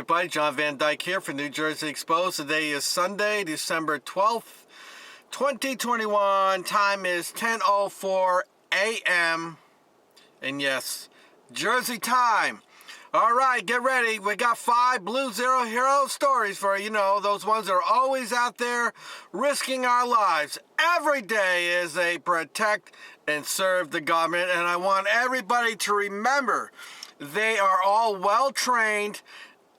everybody, John Van Dyke here for New Jersey Exposed. Today is Sunday, December 12th, 2021. Time is 10:04 a.m. And yes, Jersey time. All right, get ready. We got 5 Blue Zero hero stories for you. Know, those ones that are always out there risking our lives. Every day is they protect and serve the government. And I want everybody to remember they are all well-trained,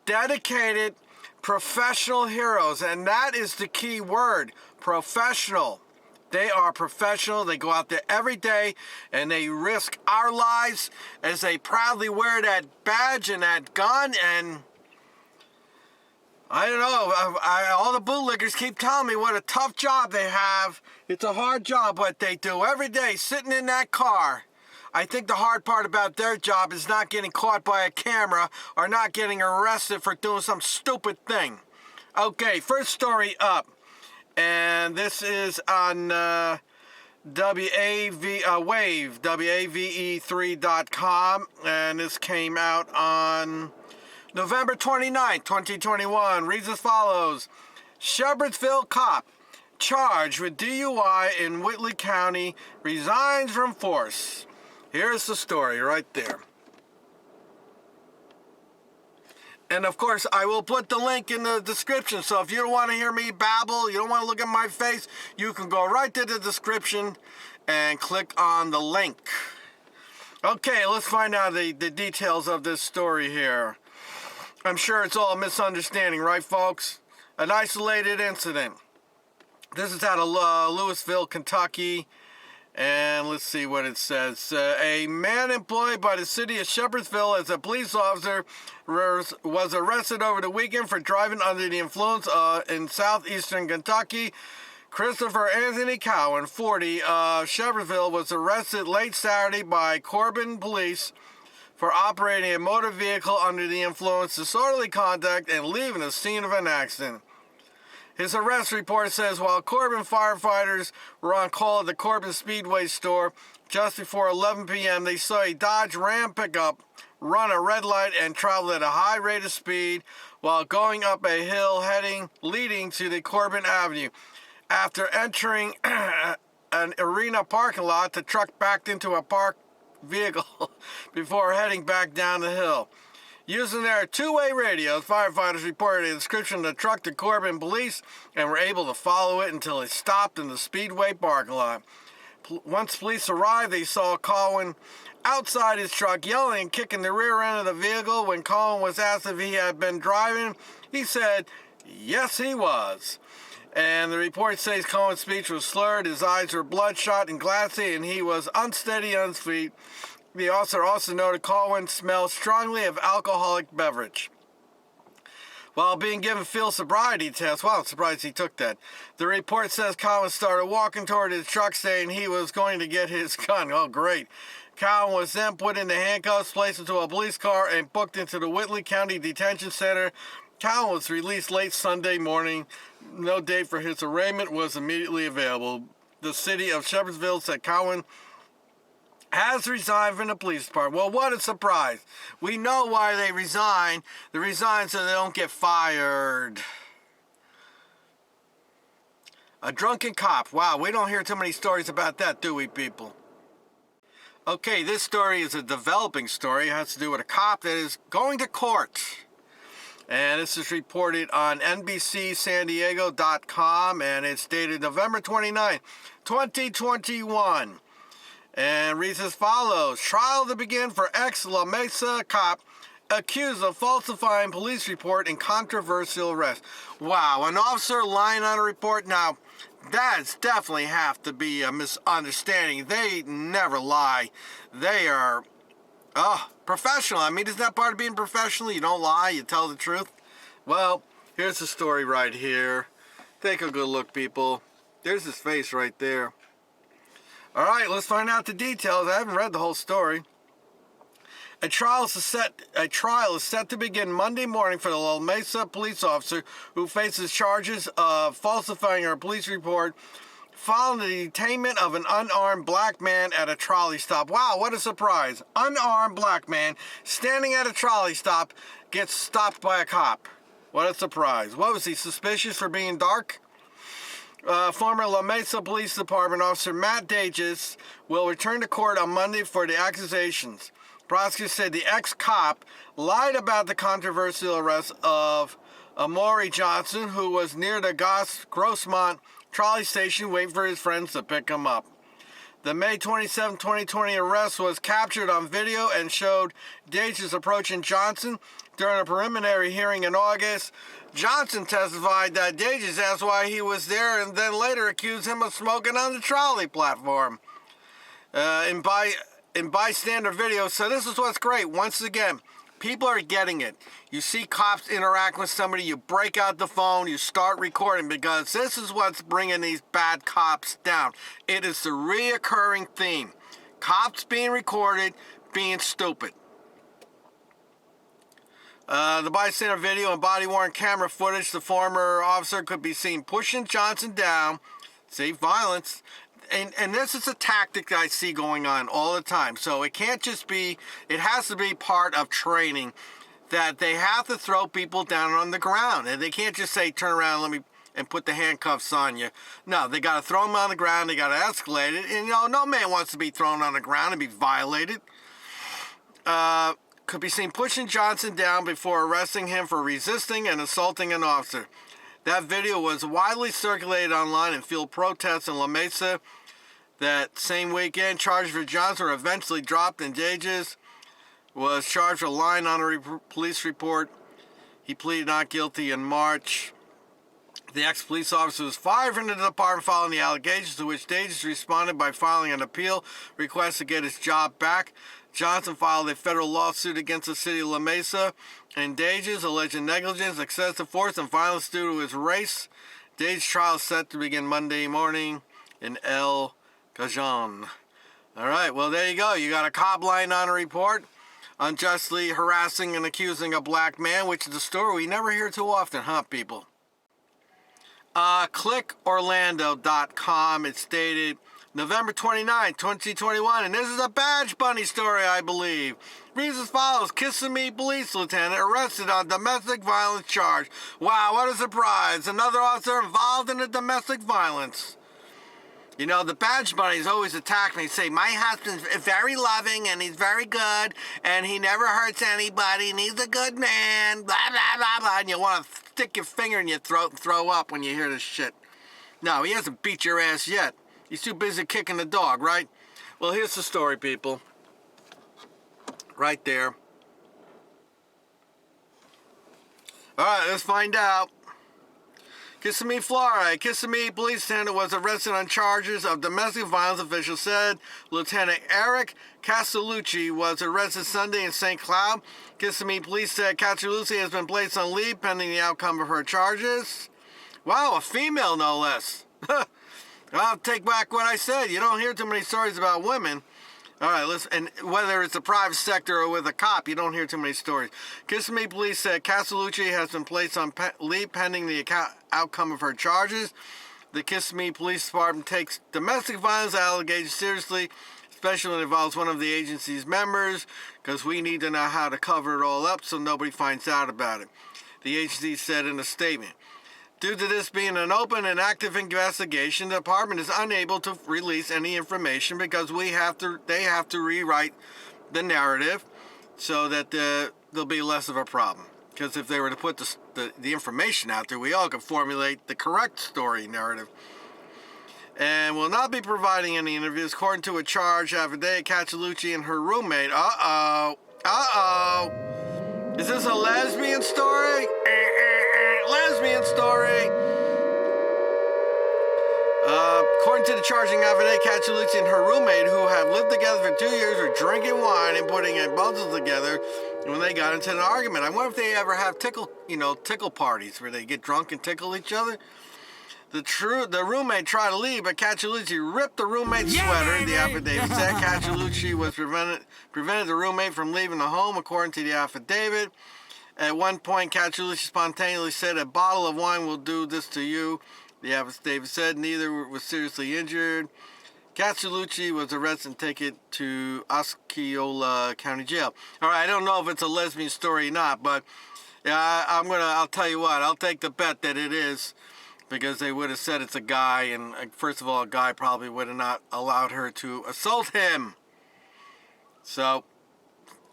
dedicated, professional heroes. And that is the key word, professional. They are professional. They go out there every day and they risk our lives as they proudly wear that badge and that gun. And I don't know, all the bootlickers keep telling me what a tough job they have. It's a hard job what they do every day sitting in that car. I think the hard part about their job is not getting caught by a camera or not getting arrested for doing some stupid thing. Okay, first story up. And this is on wave3.com, and this came out on November 29th, 2021. Reads as follows. Shepherdsville cop charged with DUI in Whitley County resigns from force. Here's the story right there. And of course, I will put the link in the description. So if you don't want to hear me babble, you don't want to look at my face, you can go right to the description and click on the link. Okay, let's find out the details of this story here. I'm sure it's all a misunderstanding, right, folks? An isolated incident. This is out of Louisville, Kentucky. And let's see what it says. A man employed by the city of Shepherdsville as a police officer was arrested over the weekend for driving under the influence in southeastern Kentucky. Christopher Anthony Cowan, 40, of Shepherdsville, was arrested late Saturday by Corbin police for operating a motor vehicle under the influence, disorderly conduct, and leaving the scene of an accident. His arrest report says while Corbin firefighters were on call at the Corbin Speedway store just before 11 p.m., they saw a Dodge Ram pickup run a red light and travel at a high rate of speed while going up a hill leading to the Corbin Avenue. After entering an arena parking lot, the truck backed into a parked vehicle before heading back down the hill. Using their two-way radios, firefighters reported a description of the truck to Corbin police and were able to follow it until it stopped in the Speedway parking lot. Once police arrived, they saw Cowan outside his truck yelling and kicking the rear end of the vehicle. When Cowan was asked if he had been driving, he said, yes, he was. And the report says Cowan's speech was slurred, his eyes were bloodshot and glassy, and he was unsteady on his feet. The officer also noted Cowan smelled strongly of alcoholic beverage. While being given field sobriety tests, wow, I'm surprised he took that. The report says Cowan started walking toward his truck saying he was going to get his gun. Oh, great. Cowan was then put into handcuffs, placed into a police car, and booked into the Whitley County Detention Center. Cowan was released late Sunday morning. No date for his arraignment was immediately available. The city of Shepherdsville said Cowan has resigned from the police department. Well, what a surprise. We know why they resign. They resign so they don't get fired. A drunken cop. Wow, we don't hear too many stories about that, do we, people? Okay, this story is a developing story. It has to do with a cop that is going to court. And this is reported on NBCSanDiego.com, and it's dated November 29, 2021. And reads as follows. Trial to begin for ex-La Mesa cop accused of falsifying police report in controversial arrest. Wow, an officer lying on a report? Now, that's definitely have to be a misunderstanding. They never lie. They are professional. I mean, isn't that part of being professional? You don't lie, you tell the truth. Well, here's the story right here. Take a good look, people. There's his face right there. All right, let's find out the details. I haven't read the whole story. A trial is set to begin Monday morning for the La Mesa police officer who faces charges of falsifying her police report following the detainment of an unarmed black man at a trolley stop. Wow, what a surprise. Unarmed black man standing at a trolley stop gets stopped by a cop. What a surprise. What was he, suspicious for being dark? Former La Mesa Police Department officer Matt Dages will return to court on Monday for the accusations. Prosecutors said the ex-cop lied about the controversial arrest of Amaury Johnson, who was near the Grossmont trolley station waiting for his friends to pick him up. The May 27, 2020 arrest was captured on video and showed Dages approaching Johnson. During a preliminary hearing in August, Johnson testified that Dages asked why he was there and then later accused him of smoking on the trolley platform. In bystander video, so this is what's great. Once again, people are getting it. You see cops interact with somebody, you break out the phone, you start recording, because this is what's bringing these bad cops down. It is the reoccurring theme. Cops being recorded, being stupid. The bystander video and body-worn camera footage, the former officer could be seen pushing Johnson down. See, violence. And this is a tactic that I see going on all the time. So it can't just be, it has to be part of training that they have to throw people down on the ground. And they can't just say, turn around, and put the handcuffs on you. No, they got to throw them on the ground. They got to escalate it. And, no man wants to be thrown on the ground and be violated. Could be seen pushing Johnson down before arresting him for resisting and assaulting an officer. That video was widely circulated online and fueled protests in La Mesa. That same weekend, charges for Johnson were eventually dropped, and Dages was charged with lying on a police report. He pleaded not guilty in March. The ex-police officer was fired from the department following the allegations, to which Dages responded by filing an appeal request to get his job back. Johnson filed a federal lawsuit against the city of La Mesa and Dages, alleging negligence, excessive force, and violence due to his race. Dages' trial is set to begin Monday morning in El Cajon. All right, well, there you go. You got a cop lying on a report, unjustly harassing and accusing a black man, which is a story we never hear too often, huh, people? ClickOrlando.com, it stated November 29, 2021, and this is a Badge Bunny story, I believe. Reads as follows: Kissimmee police lieutenant arrested on domestic violence charge. Wow, what a surprise. Another officer involved in the domestic violence. You know, the Badge Bunnies always attack me, say, my husband's very loving, and he's very good, and he never hurts anybody, and he's a good man, blah, blah, blah, blah, and you want to stick your finger in your throat and throw up when you hear this shit. No, he hasn't beat your ass yet. He's too busy kicking the dog, right? Well, here's the story, people. Right there. All right, let's find out. Kissimmee, Florida. A Kissimmee police lieutenant was arrested on charges of domestic violence, officials said. Lieutenant Eric Castellucci was arrested Sunday in St. Cloud. Kissimmee police said Castellucci has been placed on leave pending the outcome of her charges. Wow, a female, no less. I'll take back what I said. You don't hear too many stories about women. All right, listen, and whether it's a private sector or with a cop, you don't hear too many stories. Kissimmee police said Castellucci has been placed on leave pending the outcome of her charges. The Kissimmee Police Department takes domestic violence allegations seriously, especially when it involves one of the agency's members, because we need to know how to cover it all up so nobody finds out about it. The agency said in a statement. Due to this being an open and active investigation, the department is unable to release any information because they have to rewrite the narrative so that there'll be less of a problem. Because if they were to put the information out there, we all could formulate the correct story narrative. And will not be providing any interviews. According to a charge affidavit, Castellucci and her roommate. Is this a lesbian story? Lesbian story. According to the charging affidavit, Castellucci and her roommate, who have lived together for 2 years, were drinking wine and putting in bundles together when they got into an argument. I wonder if they ever have tickle parties where they get drunk and tickle each other. The roommate tried to leave, but Castellucci ripped the roommate's sweater. The affidavit said Castellucci was prevented the roommate from leaving the home, according to the affidavit. At one point, Castellucci spontaneously said, "A bottle of wine will do this to you." The affidavit said neither was seriously injured. Castellucci was arrested and taken to Osceola County Jail. All right, I don't know if it's a lesbian story or not, but yeah, I'll tell you what, I'll take the bet that it is, because they would have said it's a guy, and first of all, a guy probably would have not allowed her to assault him. So,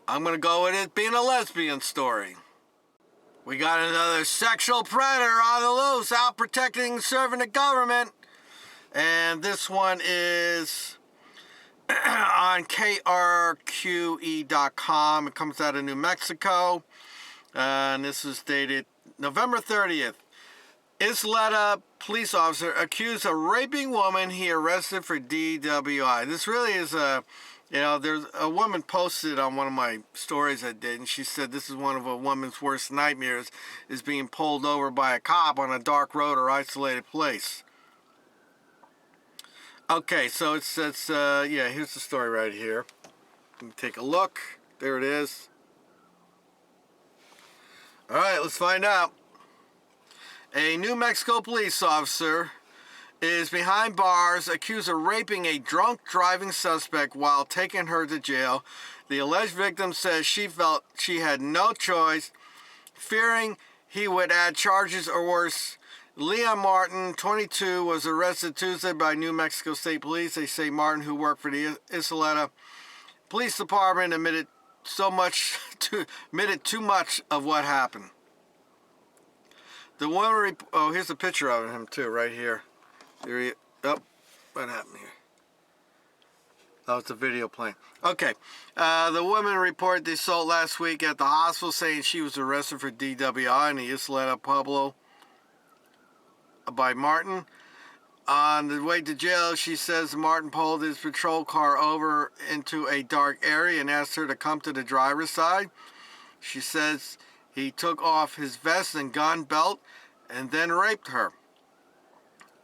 I'm going to go with it being a lesbian story. We got another sexual predator on the loose, out protecting and serving the government. And this one is on krqe.com. It comes out of New Mexico. And this is dated November 30th. Isleta police officer accused of raping woman he arrested for DWI. This really is there's a woman posted on one of my stories I did, and she said this is one of a woman's worst nightmares, is being pulled over by a cop on a dark road or isolated place. Okay, so it says, here's the story right here. Let me take a look. There it is. All right, let's find out. A New Mexico police officer is behind bars accused of raping a drunk driving suspect while taking her to jail. The alleged victim says she felt she had no choice, fearing he would add charges or worse. Leon Martin, 22, was arrested Tuesday by New Mexico State Police. They say Martin, who worked for the Isleta Police Department, admitted too much of what happened. The woman, here's a picture of him too, right here. What happened here? Oh, it's a video playing. Okay. The woman reported the assault last week at the hospital, saying she was arrested for DWI in the Isleta Pueblo by Martin. On the way to jail, she says Martin pulled his patrol car over into a dark area and asked her to come to the driver's side. She says he took off his vest and gun belt and then raped her.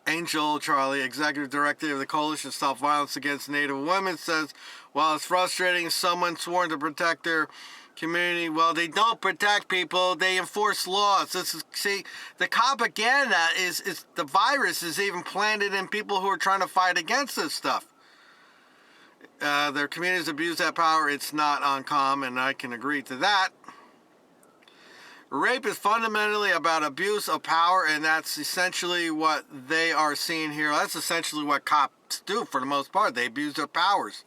Angel Charlie, executive director of the Coalition to Stop Violence Against Native Women, says while it's frustrating, someone sworn to protect their community, well, they don't protect people, they enforce laws. See, the propaganda is the virus is even planted in people who are trying to fight against this stuff. Their communities abuse that power. It's not uncommon, and I can agree to that. Rape is fundamentally about abuse of power, and that's essentially what they are seeing here. That's essentially what cops do for the most part. They abuse their powers.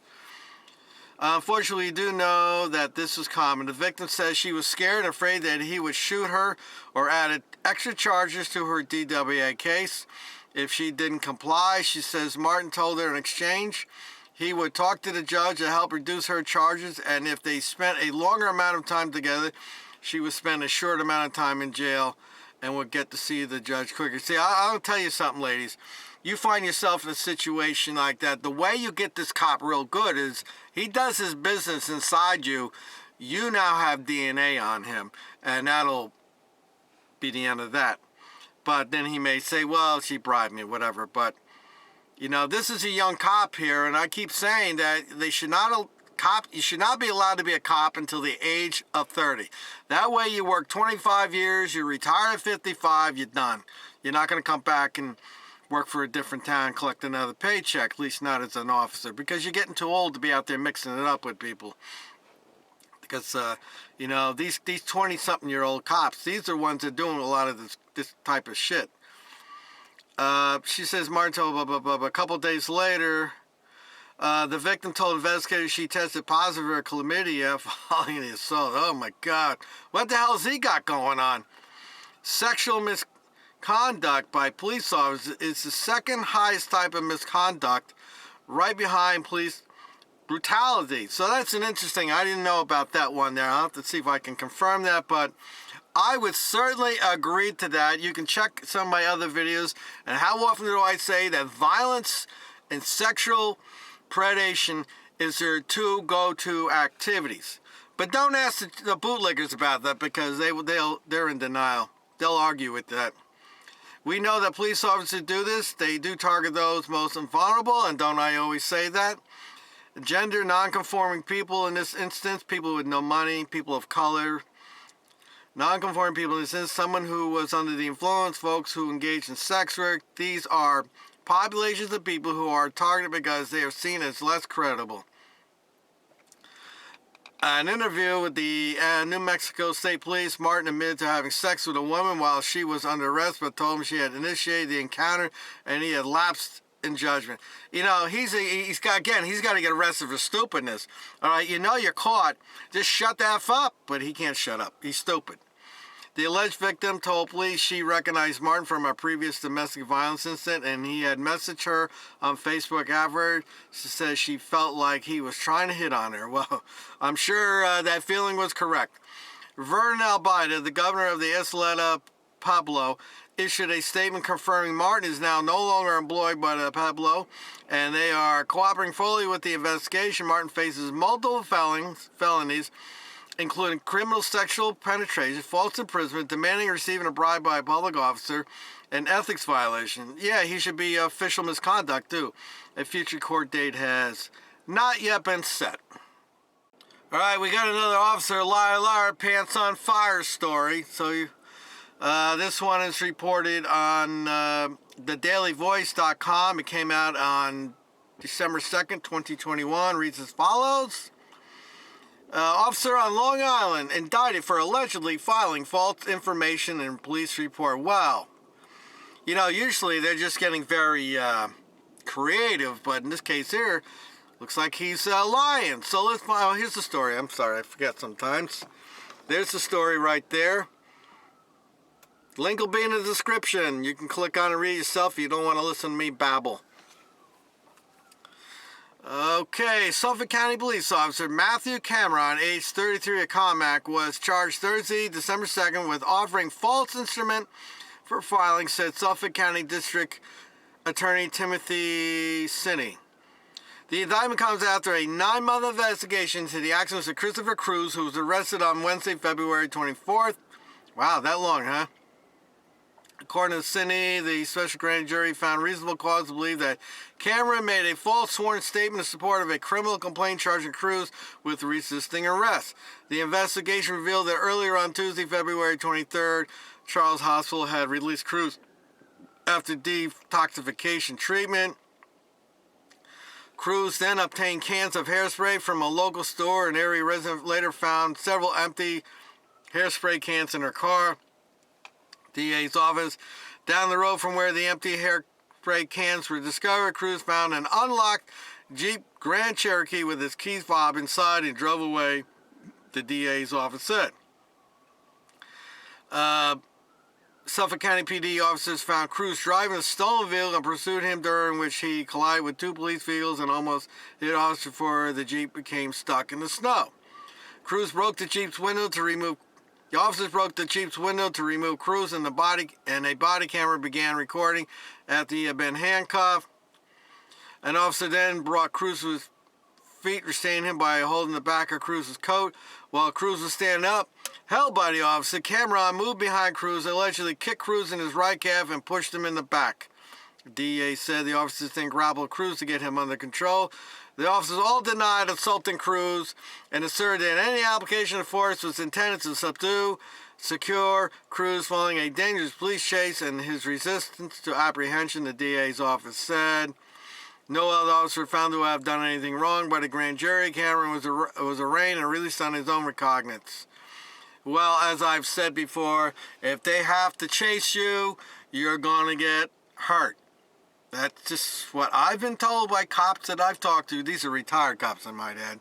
Unfortunately, we do know that this is common. The victim says she was scared and afraid that he would shoot her or added extra charges to her DWA case if she didn't comply. She says Martin told her in exchange he would talk to the judge to help reduce her charges, and if they spent a longer amount of time together, she would spend a short amount of time in jail and would get to see the judge quicker. See, I'll tell you something, ladies. You find yourself in a situation like that, the way you get this cop real good is he does his business inside you. You now have DNA on him, and that'll be the end of that. But then he may say, well, she bribed me, whatever. But, this is a young cop here, and I keep saying that you should not be allowed to be a cop until the age of 30. That way you work 25 years, you retire at 55, you're done. You're not going to come back and work for a different town, collect another paycheck, at least not as an officer, because you're getting too old to be out there mixing it up with people. Because, these 20-something-year-old cops, these are ones that are doing a lot of this type of shit. She says, Martin told a couple days later, the victim told investigators she tested positive for chlamydia following the assault. Oh my God. What the hell's he got going on? Sexual misconduct by police officers is the second highest type of misconduct, right behind police brutality. So that's an interesting, I didn't know about that one there. I'll have to see if I can confirm that, but I would certainly agree to that. You can check some of my other videos. And how often do I say that violence and sexual predation is their two go-to activities? But don't ask the bootleggers about that, because they're in denial. They'll argue with that. We know that police officers do this. They do target those most vulnerable, and don't I always say that? Gender non-conforming people in this instance, people with no money, people of color, Non-conforming people, this is someone who was under the influence, folks who engaged in sex work. These are populations of people who are targeted because they are seen as less credible. An interview with the New Mexico State Police, Martin admitted to having sex with a woman while she was under arrest, but told him she had initiated the encounter and he had lapsed in judgment. You know, he's got to get arrested for stupidness. All right, you know you're caught. Just shut the F up. But he can't shut up. He's stupid. The alleged victim told police she recognized Martin from a previous domestic violence incident, and he had messaged her on Facebook afterward. She says she felt like he was trying to hit on her. Well, I'm sure that feeling was correct. Vernon Albaida, the governor of the Isleta Pueblo, issued a statement confirming Martin is now no longer employed by the Pueblo, and they are cooperating fully with the investigation. Martin faces multiple felonies, including criminal sexual penetration, false imprisonment, demanding or receiving a bribe by a public officer, and ethics violation. Yeah, he should be official misconduct, too. A future court date has not yet been set. All right, we got another officer, liar, pants on fire story. So this one is reported on thedailyvoice.com. It came out on December 2nd, 2021. Reads as follows. Officer on Long Island indicted for allegedly filing false information in police report. Wow. You know, usually they're just getting very creative, but in this case here, looks like he's lying. So let's find out. Here's the story. I'm sorry, I forget sometimes. There's the story right there. Link will be in the description. You can click on it and read it yourself if you don't want to listen to me babble. Okay, Suffolk County Police Officer Matthew Cameron, age 33 of Commack, was charged Thursday, December 2nd with offering false instrument for filing, said Suffolk County District Attorney Timothy Sinney. The indictment comes after a 9-month investigation into the actions of Christopher Cruz, who was arrested on Wednesday, February 24th. Wow, that long, huh? According to Sinney, the special grand jury found reasonable cause to believe that Cameron made a false sworn statement in support of a criminal complaint charging Cruz with resisting arrest. The investigation revealed that earlier on Tuesday, February 23rd, Charles Hospital had released Cruz after detoxification treatment. Cruz then obtained cans of hairspray from a local store. An area resident later found several empty hairspray cans in her car. DA's office down the road from where the empty hairspray cans were discovered. Cruz found an unlocked Jeep Grand Cherokee with its keys fob inside and drove away, the DA's office said. Suffolk County PD officers found Cruz driving a stolen vehicle and pursued him, during which he collided with 2 police vehicles and almost hit officers before the Jeep became stuck in the snow. Cruz broke the Jeep's window to remove The officers broke the Jeep's window to remove Cruz, and a body camera began recording after he had been handcuffed. An officer then brought Cruz to his feet, restraining him by holding the back of Cruz's coat. While Cruz was standing up, held by the officer, Cameron moved behind Cruz, allegedly kicked Cruz in his right calf and pushed him in the back. The DA said the officers then grappled Cruz to get him under control. The officers all denied assaulting Cruz and asserted that any application of force was intended to subdue, secure Cruz following a dangerous police chase and his resistance to apprehension, the DA's office said. No other officer found to have done anything wrong by the grand jury. Cameron was arraigned and released on his own recognizance. Well, as I've said before, if they have to chase you, you're going to get hurt. That's just what I've been told by cops that I've talked to. These are retired cops, I might add.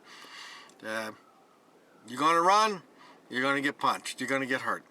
You're going to run, you're going to get punched. You're going to get hurt.